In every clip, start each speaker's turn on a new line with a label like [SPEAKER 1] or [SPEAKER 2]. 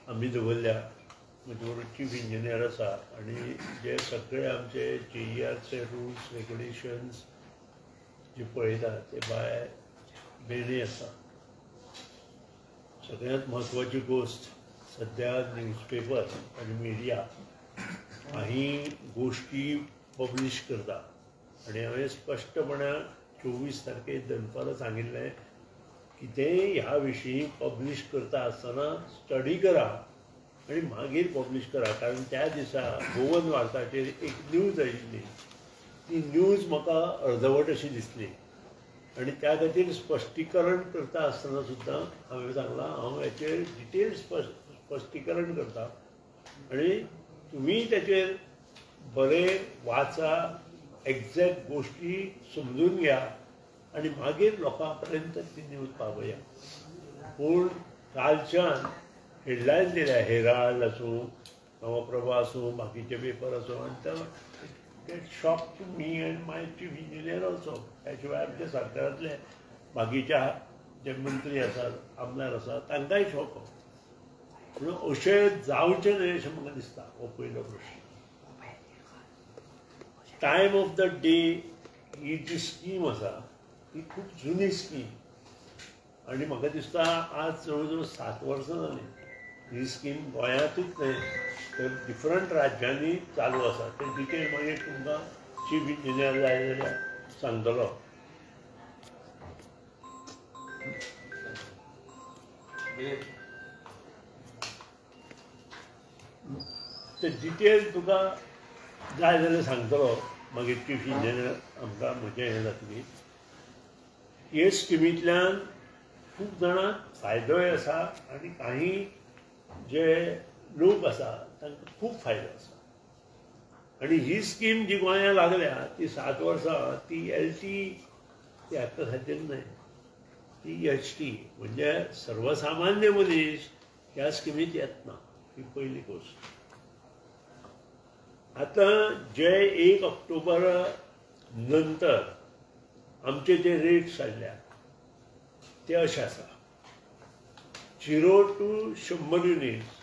[SPEAKER 1] आमी दवरल्या. म्हजे बरोबर चीफ इंजिनियर आसा आनी जे सगळे आमचे JERचे रुल्स रेग्युलेशन्स जे पळयता ते भायर बेणी आसा. सगळ्यांत म्हत्वाची गोश्ट सद्या न्यूजपेपर आनी मिडिया हांही गोश्टी पब्लीश करता आनी हांवें स्पश्टपणान 24 तारखेक दनपारां सांगिल्लें की ते ह्या विशीं पब्लीश करता आसतना स्टडी करा आनी मागीर पब्लीश करा. कारण त्या दिसा गोवन वार्ताचेर एक न्यूज आयिल्ली, ती न्यूज म्हाका अर्दवट अशी दिसली आनी त्या खातीर स्पश्टीकरण करता आसतना सुद्दां हांवें सांगलां हांव हेचेर डिटेल स्पश्टीकरण करता आनी तुमी तेचेर बरें वाचा, एग्जॅक्ट गोश्टी समजून घ्या आनी मागीर लोकां पर्यंत ती न्यूज पावया. पूण कालच्यान हेडलायन दिल्या, हेराल्ड आसूं, नवप्रभा आसूं, बाकीचे पेपर आसूं, आनी तो get shock to me and my chief engineer also. त्या शिवाय आमच्या सरकारांतले बाकीच्या जे मंत्री आसात, आमदार आसात, तांकांय शॉक. म्हणून अशें जावचें न्हय अशें म्हाका दिसता. हो पयलो प्रश्न. टायम ऑफ द डे ही जी स्कीम आसा ती खूब जुनी स्कीम आनी म्हाका दिसता आज जवळ जवळ 7 वर्सां जालीं. ही स्कीम गोंयांतूच न्हय तर डिफरंट राज्यांनी चालू आसा. ते डिटेल मागीर तुमकां चीफ इंजिनियर जाय जाल्यार सांगतलो. ते डिटेल तुका जाय जाल्यार सांगतलो मागीर चीफ इंजिनियर आमकां म्हजें हें जातली. हे स्किमींतल्यान खूब जाणांक फायदोय आसा आनी काही जे लोक आसा तांकां खूब फायदो आसा. आनी ही स्कीम जी गोंयांत लागल्या ती 7 वर्सां ती LT ती हाका खातीर न्हय, ती HT म्हणजे सर्वसामान्य मनीस ह्या स्किमींत येतना. ही पयली गोश्ट. आतां जे 1 ऑक्टोबर नंतर आमचे जे रेट्स जाल्ल्या ते अशे आसा. 0 to 100 युनिट्स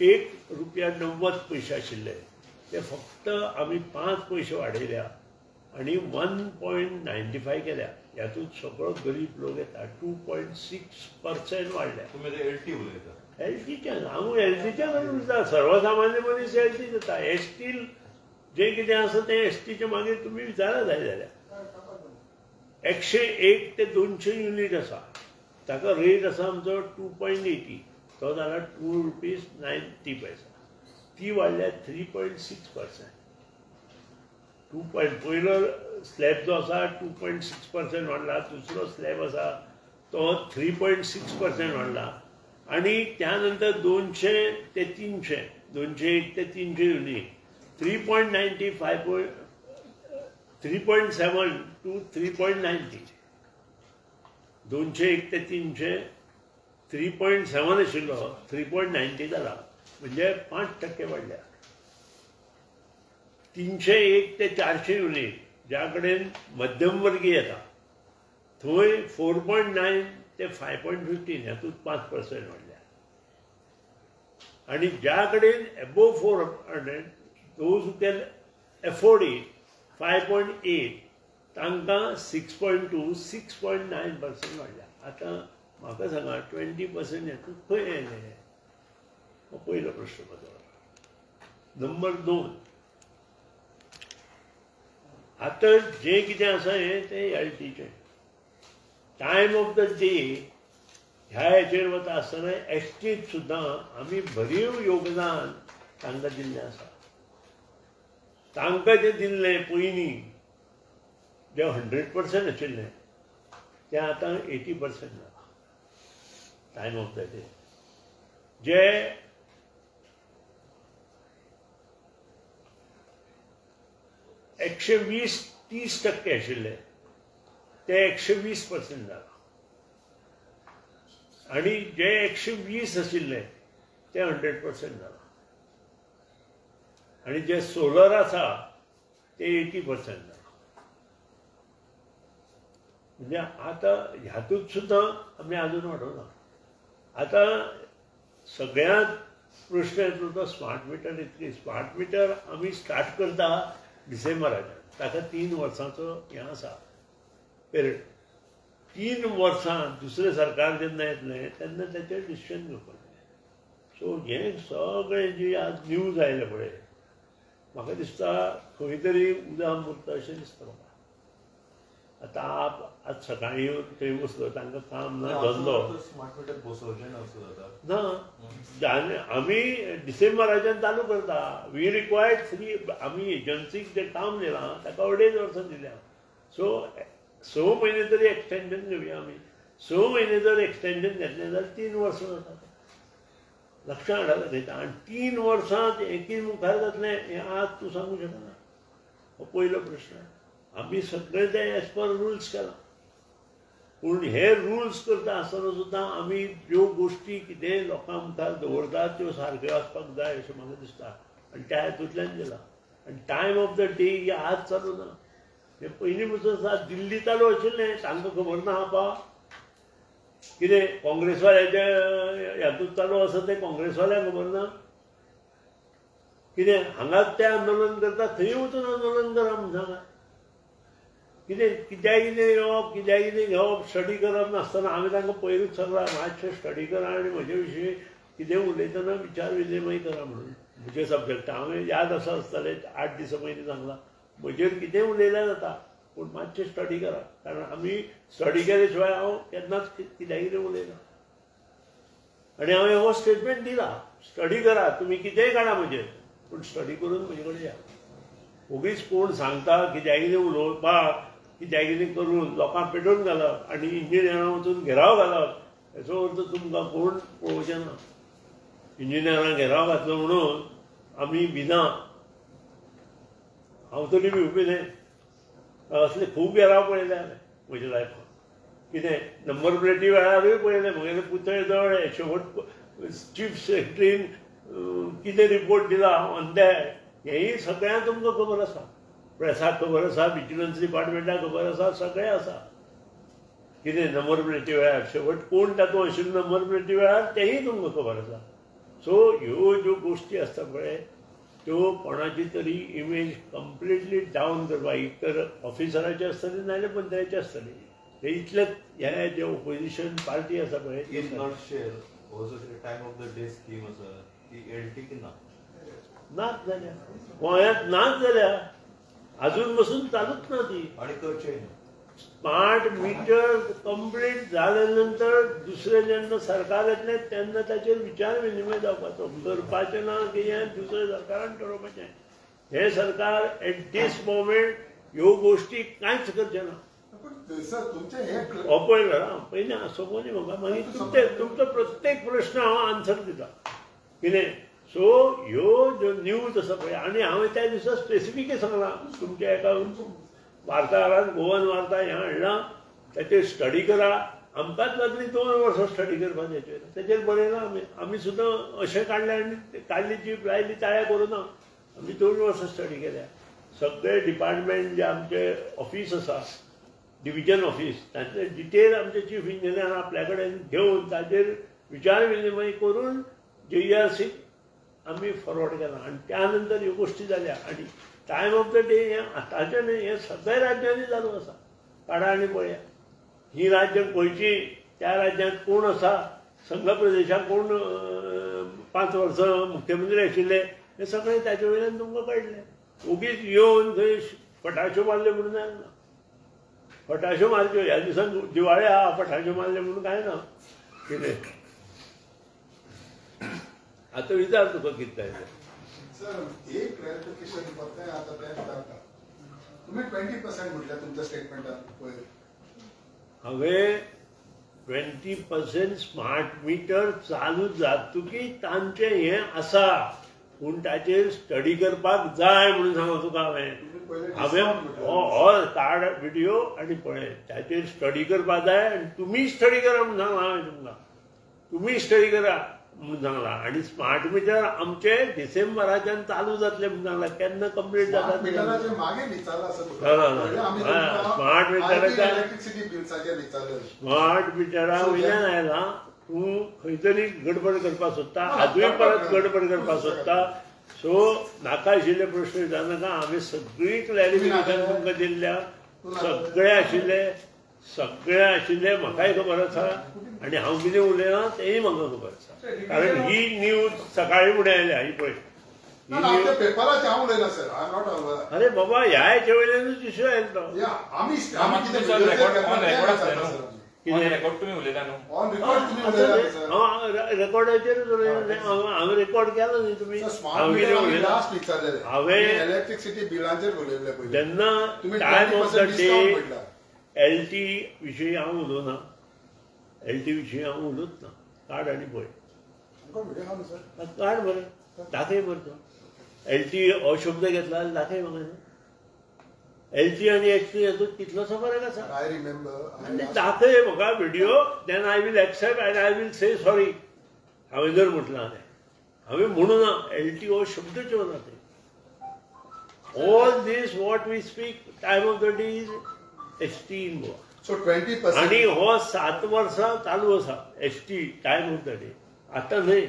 [SPEAKER 1] ₹1.90 आशिल्ले ते फक्त आमी 5 पयशे वाडयल्या आनी 1.95 केल्या. ह्यातून सगळो गरीब लोक येता. 2.6% वाडल्या.
[SPEAKER 2] तुमी LT उलयता.
[SPEAKER 1] LTच्यान हांव LTच्यान उलयता. सर्वसामान्य मनीस LT जाता. ST जें कितें आसा तें STचे मागीर तुमी विचारा जाय जाल्यार 101 ते 200 युनिट आसा. ताका रेट आसा आमचो 2.80. तो जाला ₹2.90. ती वाडल्या 3.6%. पयलो स्लॅब जो आसा 2.6% वाडला. दुसरो स्लॅब आसा तो 3.6% वाडला. आनी त्या नंतर 200 ते 300, 201 ते 300 युनिट 3.95 3.7 to 3.90. 201 ते 300 3.7 आशिल्लो 3.90 जाला म्हणजे 5% वाडल्या. 301 ते 400 युनिट ज्या कडेन मध्यमवर्गीय येता थंय 4.9 ते 5.15 हातूंत 5% वाडल्या. आनी ज्या कडेन above 400 those who can afford it 5.8 तांकां 6.2 6.9% वाडल्या. आतां म्हाका सांगा 20% हातूंत खंय येयले? हो पयलो प्रश्न म्हाजो. नंबर 2, आतां जें कितें आसा तें LTचें. टायम ऑफ द डे ह्या हेचेर वता आसतना STक सुद्दां आमी भरीव योगदान तांकां दिल्लें आसा. तांकां जें दिल्लें पयलीं जें 100% आशिल्लें तें आतां 80% जाला. टायम ऑफ द डे जे 120-30% आशिल्ले ते 120% जाला. आनी जे 120 आशिल्ले ते 100% जाला. आनी जे सोलर आसा ते 80% जाला. म्हणजे आतां ह्यातूंत सुद्दां आमी आजून वाडोवना. आतां सगळ्यांत प्रश्न येतो तो स्मार्ट मिटर इतली स्मार्ट मिटर आम्ही स्टार्ट करता डिसेंबराच्या ताका 3 वर्सांचो हें आसा पिरियड 3 वर्सां दुसरें सरकार जेन्ना येतलें तेन्ना ताचेर डिसिशन घेवपाचें सो हें सगळें जी आज न्यूज आयले पळय म्हाका दिसता खंय तरी उदक मुरता अशें दिसता म्हाका आतां आज सकाळीं थंय बसलो तांकां काम ना धंदो ना आमी डिसेंबराच्यान चालू करता वी रिक्वायर्ड 3 आमी एजन्सीक जें काम दिलां ताका 2.5 वर्सां दिल्या सो 6 म्हयने तरी एक्सटेंशन घेवया आमी 6 म्हयने जर एक्सटेंशन घेतलें जाल्यार 3 वर्सां जाता लक्षांत हाडा घेता आनी 3 वर्सांत एकी मुखार जातलें हें आज तूं सांगूं शकना हो पयलो प्रश्न आमी सगळें तें एज पर रुल्स केलां पूण हे रुल्स करता आसतना सुद्दां आमी ज्यो गोश्टी कितें लोकां मुखार दवरतात त्यो सारक्यो आसपाक जाय अशें म्हाका दिसता आनी त्या हेतूंतल्यान दिलां आनी टायम ऑफ द डे ही आज चालू ना हें पयलीं पसून दिल्ली चालू आशिल्लें तांकां खबर ना आपा कितें काँग्रेसवाल्याच्या हातूंत चालू आसा तें काँग्रेसवाल्यांक खबर ना कितें हांगाच तें आंदोलन करता थंय वचून आंदोलन करा म्हूण सांगा कितें कित्याक कितें येवप कित्याक कितें घेवप स्टडी करप नासतना हांवें तांकां पयरूच सांगलां मातशें स्टडी करा आनी म्हजे विशीं कितें उलयतना विचार विनिमय करा म्हणून म्हजे सब्जेक्ट हांवें याद आसा आसतलें 8 दिसां पयलीं सांगलां म्हजेर कितें उलयल्यार जाता पूण मातशें स्टडी करा कारण आमी स्टडी केले शिवाय हांव केन्नाच कित्याक कितें उलयना आनी हांवें हो स्टेटमेंट दिला स्टडी करा तुमी कितेंय काडा म्हजेर पूण स्टडी करून म्हजे कडेन या उगीच कोण सांगता कित्याक कितें उलोवपाक कित्याक कितें करून लोकांक पेटोवन घालप आनी इंजिनियरां वचून घेराव घालप हेचो अर्थ तुमकां कोण पळोवचें ना इंजिनियरांक घेराव घातलो म्हणून आमी भिना हांव तरी बी उपिलें असले खूब घेराव पळयले हांवें म्हज्या लायफान कितें नंबर प्लेटी वेळारूय पळयले म्हगेले पुतळे जवळ शेवट चीफ सेक्रेटरीन कितें रिपोर्ट दिला ऑन दॅट हेंय सगळ्यांक तुमकां खबर आसा प्रेसाक खबर आसा विजिलन्स डिपार्टमेंटाक खबर आसा सगळें आसा कितें नंबर प्लेटी वेळार शेवट कोण तातूंत आशिल्लो नंबर प्लेटी वेळार तेंय तुमकां खबर आसा सो ह्यो ज्यो गोश्टी आसता पळय त्यो कोणाची तरी इमेज कंप्लिटली डावन करपाक एक तर ऑफिसराची आसतली नाजाल्यार पंचायती आसतली हे इतलेंच हे जे ओपोजिशन पार्टी आसा पळय
[SPEAKER 2] time of the day scheme आसा ती एलटी की ना
[SPEAKER 1] नाच जाल्या गोंयांत नाच जाल्या अजून बसून चालूच ना ती
[SPEAKER 2] आणि करचे
[SPEAKER 1] स्मार्ट मीटर कंप्लीट झाल्या नंतर दुसरें जेन्ना सरकार येतलें तेन्ना ताचेर विचार विनिमय जावपाचो करपाचें ना की हें दुसऱ्या सरकारान ठरोवपाचें हे सरकार एट दीस मोमेंट ह्यो गोश्टी कांयच करचे ना पयलीं सोपोनी म्हाका मागीर तुमचो प्रत्येक प्रश्न हांव आन्सर दिता कितें सो ह्यो ज्यो न्यूज आसा पळय आनी हांवें त्या दिसा स्पेसिफिकली सांगलां तुमच्या एका वार्ताहरान गोवन वार्ता हें हाडलां ताचेर स्टडी करा आमकांच लागली 2 वर्सां स्टडी करपाक ताचेर बरयलां आमी सुद्दां अशें काडलें आनी काडली जीप लायली ताळ्या करूं ना आमी 2 वर्सां स्टडी केल्या सगळे डिपार्टमेंट जे आमचे ऑफिस आसा डिव्हिजन ऑफिस तांचे डिटेल आमचे चीफ इंजिनियर आपल्या कडेन घेवन ताचेर विचार विनिमय करून JRC आमी फॉरवर्ड केला आनी त्या नंतर ह्यो गोश्टी जाल्या आनी टायम ऑफ द डे हें आतांचें न्हय हें सगळ्या राज्यांनी चालू आसा काडा आनी पळया ही राज्यां खंयची त्या राज्यांत कोण आसा संघ प्रदेशाक कोण 5 वर्सां मुख्यमंत्री आशिल्ले हें सगळें ताचे वयल्यान तुमकां कळटलें उगीच येवन थंय फटाश्यो मारल्यो म्हणून जायना फटाश्यो मारच्यो ह्या दिसांक दिवाळी आहा फटाश्यो मारले म्हणून कांय ना कितें आता विचार तुका कितें जाय
[SPEAKER 3] सर एक क्लॅरिफिकेशन करता आता तें जाता तुम्ही 20% म्हटल्या तुमच्या स्टेटमेंटात पळय
[SPEAKER 1] हांवें 20% स्मार्ट मिटर चालू जातकी तांचें हें आसा पूण ताचेर स्टडी करपाक जाय म्हणून सांगो तुका हांवें हो कार्ड व्हिडिओ आनी पळय ताचेर स्टडी करपाक जाय आनी तुमी स्टडी करा म्हणून सांगलां हांवें तुमकां तुमी स्टडी करा म्हणून सांगलां आनी स्मार्ट मिटर आमचे डिसेंबराच्यान चालू जातले म्हणून सांगलां केन्ना कंप्लीट जाता स्मार्ट मिटरा वयल्यान आयलां तूं खंय तरी गडबड करपाक सोदता आजूय परत गडबड करपाक सोदता सो नाका आशिल्ले प्रश्न विचारनाका हांवें सगळी क्लॅरिफिकेशन तुमकां दिल्ल्या सगळे आशिल्ले म्हाकाय खबर आसा आनी हांव कितें उलयलां तेंय म्हाका खबर आसा कारण ही न्यूज सकाळी फुडें आयल्या ही पळय अरे बाबा ह्या हेचे वयल्यानूच इश्यू आयलो रेकॉर्डाचेर हांवें रेकॉर्ड केलो न्ही तुमी हांवें
[SPEAKER 3] इलेक्ट्रिसिटी बिलांचेर उलयल्ले पयलीं
[SPEAKER 1] जेन्ना time of the day LT विशीं हांव उलोवना एलटी विशीं हांव उलोवच ना काड आनी पळय काड बरें दाखय बरें तो एलटी हो शब्द घेतला जाल्यार दाखय म्हाका एलटी आनी एचटी हातूंत कितलोसो फरक आसा
[SPEAKER 3] आय रिमेंबर
[SPEAKER 1] आनी दाखय म्हाका video then I will accept and I will say sorry हांवें जर म्हटलां जाल्यार हांवें म्हणूं ना एलटी हो शब्दच येवना ते all these what we speak time of the day is ST in Goa
[SPEAKER 3] so 20%
[SPEAKER 1] आनी हो 7 वर्सां चालू आसा ST time of the day आतां न्हय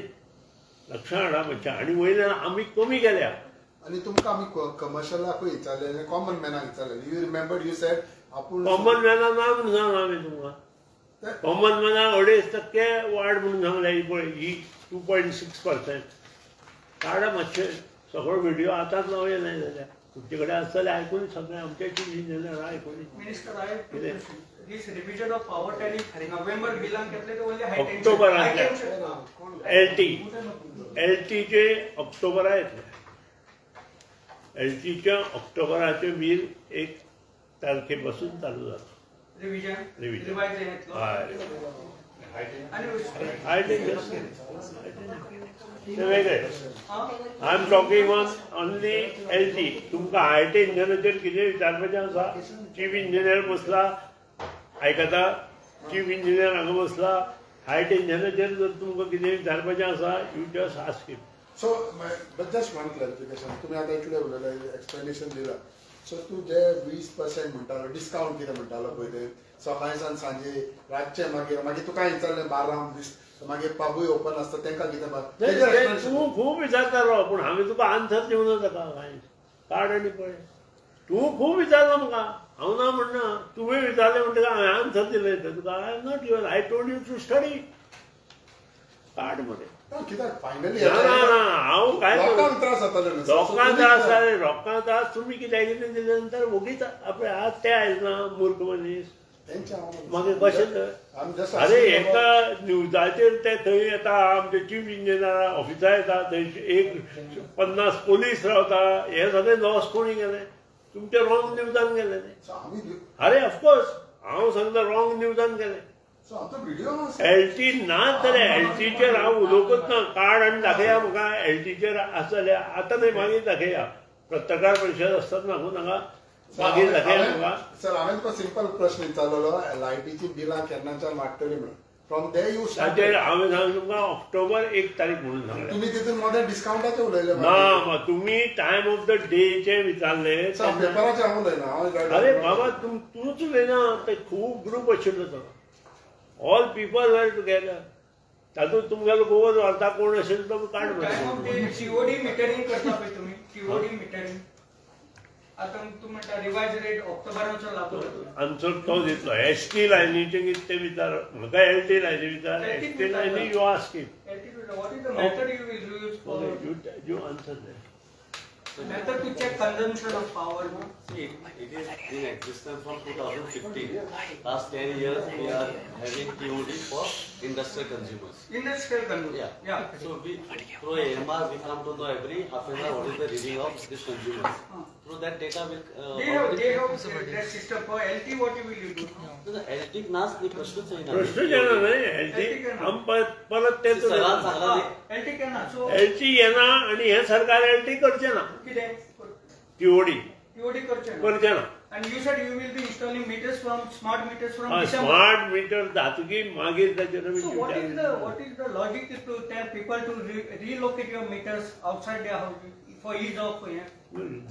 [SPEAKER 1] लक्षां हाडा मातशें आनी वयल्यान आमी कमी केल्या
[SPEAKER 3] आणि तुमकां आमी कमर्शियलाकूय विचारलेले कॉमन मॅनाक विचारलेले यू रिमेंबर यू सेड आपूण
[SPEAKER 1] कॉमन मॅना ना म्हणून सांगला हांवें तुमकां कॉमन मॅनाक 2.5% वाड म्हणून सांगल्या ही पळय ही 2.6% काडा मातशें सगळो व्हिडिओ आतांच लावया न्हय जाल्यार तुमचे कडेन आसा जाल्यार आयकून सगळें आमच्या इंजिनियर आयकून
[SPEAKER 4] This revision of power tariff November बिलांक घेतले तो only high tension.
[SPEAKER 1] ऑक्टोबरांतल्या एलटीचे ऑक्टोबरा येतले एलटीच्या ऑक्टोबराचे बिल 1 तारखेपासून चालू जाता
[SPEAKER 4] रिव्हिजन
[SPEAKER 1] हाय टेन्शन ते वेगळे I am talking on only LT तुमकां हाय टेन्शनाचेर कितें विचारपाचें आसा चीफ इंजिनियर बसला आयकता चीफ इंजिनियर हांगा बसला हाय टेन्शनाचेर जर तुमकां कितें विचारपाचें आसा you just ask him
[SPEAKER 3] so just one clarification तुम्ही आता इतले उलयले एक्सप्लेनेशन दिला सो तूं जे 20% म्हणटालो डिस्काउंट कितें म्हणटालो पळय ते सकाळच्यान सांजे रातचे मागीर तुका विचारलें 12 मागीर पबूय ओपन आसता तेंकां कितें
[SPEAKER 1] तूं खूब विचारतालो पूण हांवें तुका आन्सर दिवना ताका काड आनी पळय तूं खूब विचारलो म्हाका हांव ना म्हणना तुवें विचारलें म्हणटकीर हांवें आन्सर दिलें तुका I am not given I told you to study काड मरे
[SPEAKER 3] फायनली
[SPEAKER 1] हांव काय
[SPEAKER 3] लोकांक त्रास जाताले
[SPEAKER 1] लोकांक त्रास जाले लोकांक त्रास तुमी कितें कितें दिले नंतर वगीच आपले आज ते आयज ना मूर्ख मनीस मागीर कशें अरे एका न्यूजाचेर ते थंय येता आमचे चीफ इंजिनियर ऑफिसार येता थंय 50 पोलीस रावता हे सगळे लॉस कोणी केले तुमचे रॉंग न्यूजान गेले अरे ऑफकोर्स हांव सांगता रॉंग न्यूजान गेले एलटी ना जाल्यार एलटीचेर हांव उलोवंकच ना कार्ड आनी दाखया म्हाका एलटीचेर आसा जाल्यार आतां न्हय मागीर दाखया पत्रकार परिशद आसतात नाका नाका मागीर दाखया म्हाका
[SPEAKER 3] सर हांवें तुका सिंपल प्रश्न विचारलेलो लायटीची बिलां केन्नाच्यान वाडटली म्हणून फ्रॉम दे यू
[SPEAKER 1] ताचेर हांवें सांगलें तुमकां ऑक्टोबर 1 तारीख म्हणून सांगलें
[SPEAKER 3] तुमी तितून मध्ये डिस्काउंटाचे उलयले
[SPEAKER 1] ना तुमी टायम ऑफ द डेचे विचारलें
[SPEAKER 3] पेपराचेर हांव उलयना
[SPEAKER 1] अरे बाबा तूंच उलयना ते खूब ग्रूप आशिल्लो तो ऑल पीपल वेर टुगेदर तातूंत तुमगेलो गोवन व्हरता कोण असेल तो काड
[SPEAKER 4] सीओडी मिटरिंग करता पळय तुमी सीओडी मिटरिंग आतां तूं म्हणटा रिवाइज रेट ऑक्टोबराचो लागू
[SPEAKER 1] आन्सर तो दितलो एसटी लायनीचे कितें ते विचार म्हाका एलटी लायनी विचार एसटी लायनी you ask him
[SPEAKER 4] what is the method you will use for
[SPEAKER 1] you answer that
[SPEAKER 4] method to check consumption of power.
[SPEAKER 5] It is in existence from 2015. Last 10 years we are having TOD for industrial consumers.
[SPEAKER 4] Industrial consumers. Yeah.
[SPEAKER 5] So we through AMR we come to know every half an hour what is the reading of these consumers. Through that data will.
[SPEAKER 4] They have that system for LT. What will you do?
[SPEAKER 5] So the LT नास नि प्रश्न चाहिए ना.
[SPEAKER 1] प्रश्न जाना नहीं LT हम परत ते तो
[SPEAKER 4] LT करना. So
[SPEAKER 1] LT येना आणि हे सरकार LT करचे ना. TOD करचे ना.
[SPEAKER 4] And you said you will be installing meters from smart meters from December.
[SPEAKER 1] Smart meter धातुकी मागीर ताचेर आमी
[SPEAKER 4] So what is the logic to tell people to relocate your meters outside their house for ease of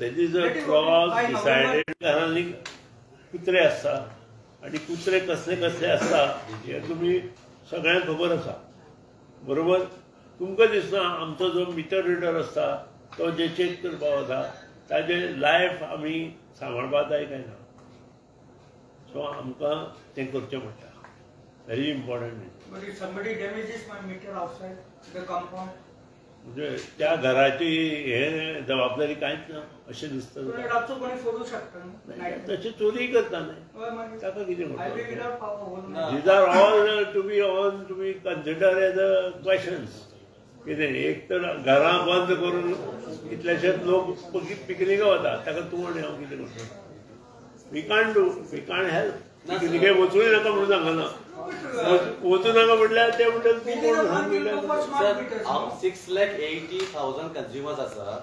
[SPEAKER 1] That is a clause decided. घरांनी कुत्रे आसता आणि कुत्रे कसले कसले आसता हे तुम्ही सगळ्यांक खबर आसा बरोबर. तुमकां दिसना आमचो जो मिटर रिडर आसता तो जे चेक करपाक वता ताजे लायफ आमी सांबाळपा जाय काय ना. सो आमकां तें करचें पडटा. Very important.
[SPEAKER 4] But if somebody damages my meter outside the compound,
[SPEAKER 1] म्हणजे त्या घराची हे जबाबदारी कांयच ना अशें दिसता.
[SPEAKER 4] रातचो कोणी फोडू शकता न्हू.
[SPEAKER 1] तशी चोरी करता न्हय
[SPEAKER 4] हय, मागीर
[SPEAKER 1] ताका कितें
[SPEAKER 4] highway
[SPEAKER 1] करता.
[SPEAKER 4] without power whole
[SPEAKER 5] No.
[SPEAKER 1] These are all to be considered as a questions. कितें एक तर घरां बंद करून कितलेशेच लोक पिकनिका वता ताका तूं आनी हांव कितें करता. We can't help. पिकनिके वचूंय नाका म्हणून सांगना. वचूं नाका म्हटल्यार ते म्हणटा तूं कोण सांगिल्लें.
[SPEAKER 5] Sir, 6,80,000 consumers are,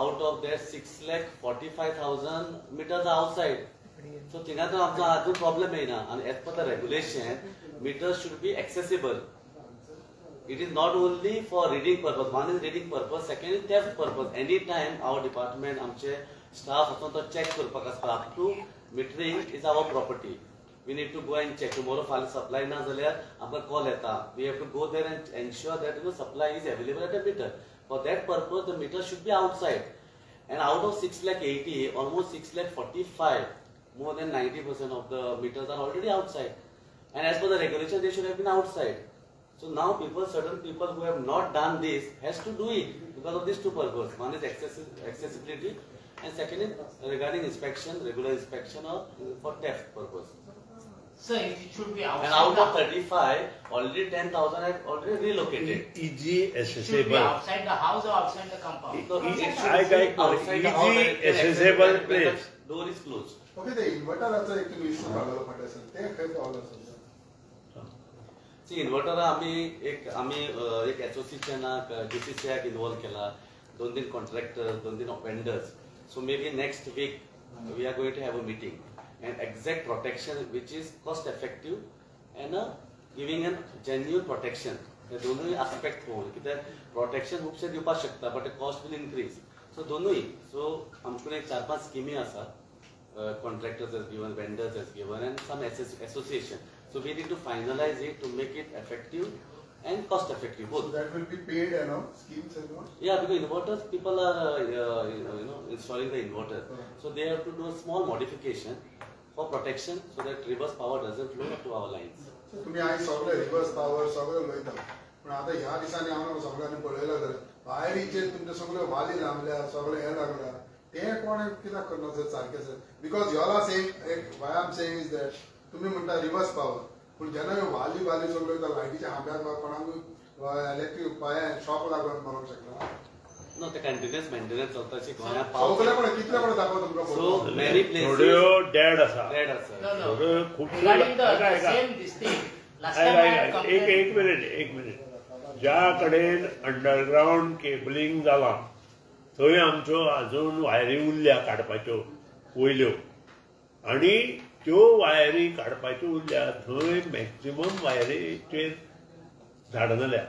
[SPEAKER 5] out of that 6,45,000 meters are outside. So Tingathan also has no problem here. And as per the regulation, meters should be accessible. It is not only for reading purpose. One is reading purpose, second is theft purpose. Anytime our department, आमचे staff असो तो check करपाक आसता. Up to metering is our property. We need to go and check. Tomorrow फाल्यां supply ना जाल्यार आमकां call येता. We have to go there and ensure that the supply is available at the meter. For that purpose, the meter should be outside. And out of 6,80,000, almost 6,45,000, more than 90% of the meters are already outside. And as per the regulation, they should have been outside. So now certain people who have not done this has to do it because of these two purposes. One is accessibility and second is regarding inspection, regular inspection or for theft purpose.
[SPEAKER 6] So it should be outside.
[SPEAKER 5] And out of 35, already 10,000 have already relocated.
[SPEAKER 1] Easy
[SPEAKER 6] It should be
[SPEAKER 1] accessible.
[SPEAKER 6] outside the house or outside the compound.
[SPEAKER 5] So it should
[SPEAKER 1] I
[SPEAKER 5] be
[SPEAKER 1] like
[SPEAKER 5] outside the house
[SPEAKER 1] easy
[SPEAKER 5] and it can
[SPEAKER 1] accessible
[SPEAKER 5] access when
[SPEAKER 1] place.
[SPEAKER 5] the door is closed.
[SPEAKER 3] Okay ते इन्व्हर्टराचो एक तुम्ही issue काढलो पडटा sir ते खंय पावलो sir.
[SPEAKER 5] See, inverter आम्ही एक एसोसिएशनाक DCCIक involve केला. 2-3 contractors, 2-3 vendors. So maybe next week we are going to have a meeting and exact protection which is cost effective and giving a genuine protection. The दोनों aspect होऊन कित्याक protection खुबशे दिवपाक शकता but the cost will increase. So दोनों. So आमकडे 4-5 स्किमी आसा. Contractors has given, vendors has given and some association. So we need to finalize it to make it effective and cost effective
[SPEAKER 3] So
[SPEAKER 5] both.
[SPEAKER 3] that will be paid, schemes and all.
[SPEAKER 5] Yeah, because inverters, people are installing the inverter. So they have to do a small modification for protection so that reverse power doesn't flow up to our lines.
[SPEAKER 3] So तुम्ही आई सगळे reverse power सगळं लयता. पण आता ह्या दिसांनी हांव सगळ्यांनी पळयला तर भायरीचे तुमचे सगळे वाली लांबल्या सगळे हे लागला. ते कोण कित्याक करना सर सारकें sir. Because y'all are saying why I am saying is that तुम्ही म्हणटा रिव्हर्स पॉवर. पण जेन्ना वाली सगळं येता लायटीच्या खांब्याक वा कोणाक इलेक्ट्रीक पायां शॉक लागून मारूंक शकना.
[SPEAKER 5] No, the continuous maintenance of the
[SPEAKER 3] सगळे
[SPEAKER 5] power.
[SPEAKER 3] पण कितले पण दाखव तुमकां
[SPEAKER 5] So
[SPEAKER 3] फोटो.
[SPEAKER 5] many places.
[SPEAKER 1] थोड्यो डेड आसा.
[SPEAKER 5] Red are,
[SPEAKER 6] No,
[SPEAKER 5] sir.
[SPEAKER 6] no.
[SPEAKER 1] थोड्यो खूब
[SPEAKER 6] Regarding the same this thing. Last time I had complained.
[SPEAKER 1] एक मिनिट. ज्या कडेन अंडरग्राउंड केबलिंग जाला थंय आमच्यो अजून वायरी उरल्या काडपाच्यो वयल्यो आनी त्यो वायरी काडपाच्यो उरल्या थंय मॅक्सिमम वायरीचेर झाडां जाल्या.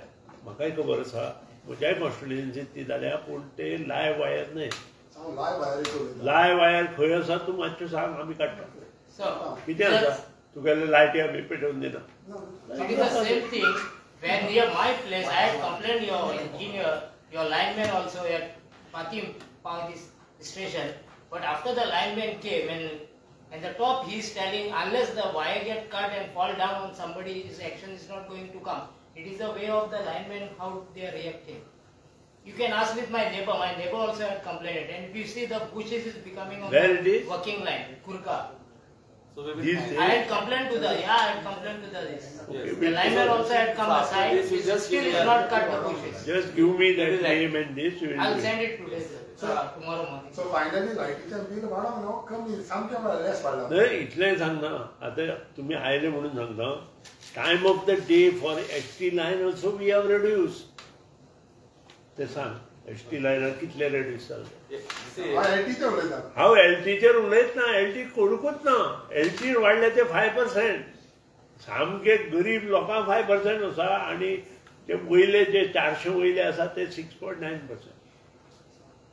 [SPEAKER 1] म्हाकाय खबर आसा म्हज्याय कॉन्स्टिट्युएन्सींत ती जाल्या पूण ते लायव्ह वायर न्हय.
[SPEAKER 3] लाय भायर
[SPEAKER 1] लायव्ह वायर खंय आसा तूं मातशें सांग आमी काडटा.
[SPEAKER 6] So,
[SPEAKER 1] कितें आसा तुगेले लायटी आमी पेटोवन दिना.
[SPEAKER 6] it is the same thing. When near my place, I had complained your engineer, your lineman also at Patim Power station. But after the lineman came and the top he is telling unless the wire get cut and fall down on somebody, his action is not going to come. It is the way of the linemen how they are reacting. You can ask with my neighbor. My neighbor also had complained. And if you see the bushes is becoming on
[SPEAKER 1] Where
[SPEAKER 6] the
[SPEAKER 1] it is?
[SPEAKER 6] working line, Kurka.
[SPEAKER 5] So we will
[SPEAKER 1] These
[SPEAKER 5] find-
[SPEAKER 1] days-
[SPEAKER 6] I had complained to I had complained to this.
[SPEAKER 5] Yes.
[SPEAKER 6] The lineman also had come aside.
[SPEAKER 5] This is just
[SPEAKER 6] Still is
[SPEAKER 5] clear.
[SPEAKER 6] not cut the bushes.
[SPEAKER 1] Just give me that name and this. we will
[SPEAKER 6] I'll
[SPEAKER 1] do it.
[SPEAKER 6] send it today, sir. Tomorrow morning.
[SPEAKER 3] So finally लायटीच्या bill वाडोवंक न्हू कमी सामकें लेस वाडला.
[SPEAKER 1] नाही इतलें सांगना आता तुम्ही आयले म्हणून सांगता time of the day for HT line also we have reduce. ते सांग एचटी लायनार कितले रेड्यूस जाले.
[SPEAKER 5] See,
[SPEAKER 3] एलटीचे उलयता.
[SPEAKER 1] हांव एलटीचेर उलयत ना. एलटी कोणूच ना. एलटी वाडले ते 5%. सामके गरीब लोकांक 5% आसा आनी ते वयले जे 400 वयले आसा ते 6.9%.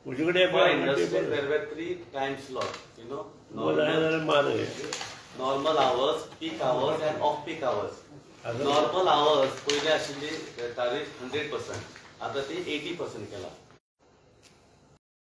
[SPEAKER 1] म्हजे
[SPEAKER 5] for
[SPEAKER 1] कडेन
[SPEAKER 5] industry there were 3 time slots, you know,
[SPEAKER 1] जाल्यार मार
[SPEAKER 5] normal hours, peak hours and off peak hours.
[SPEAKER 1] आता
[SPEAKER 5] नॉर्मल आवर्स पयलीं आशिल्ली तारीफ 100%, आतां ती 80% केला.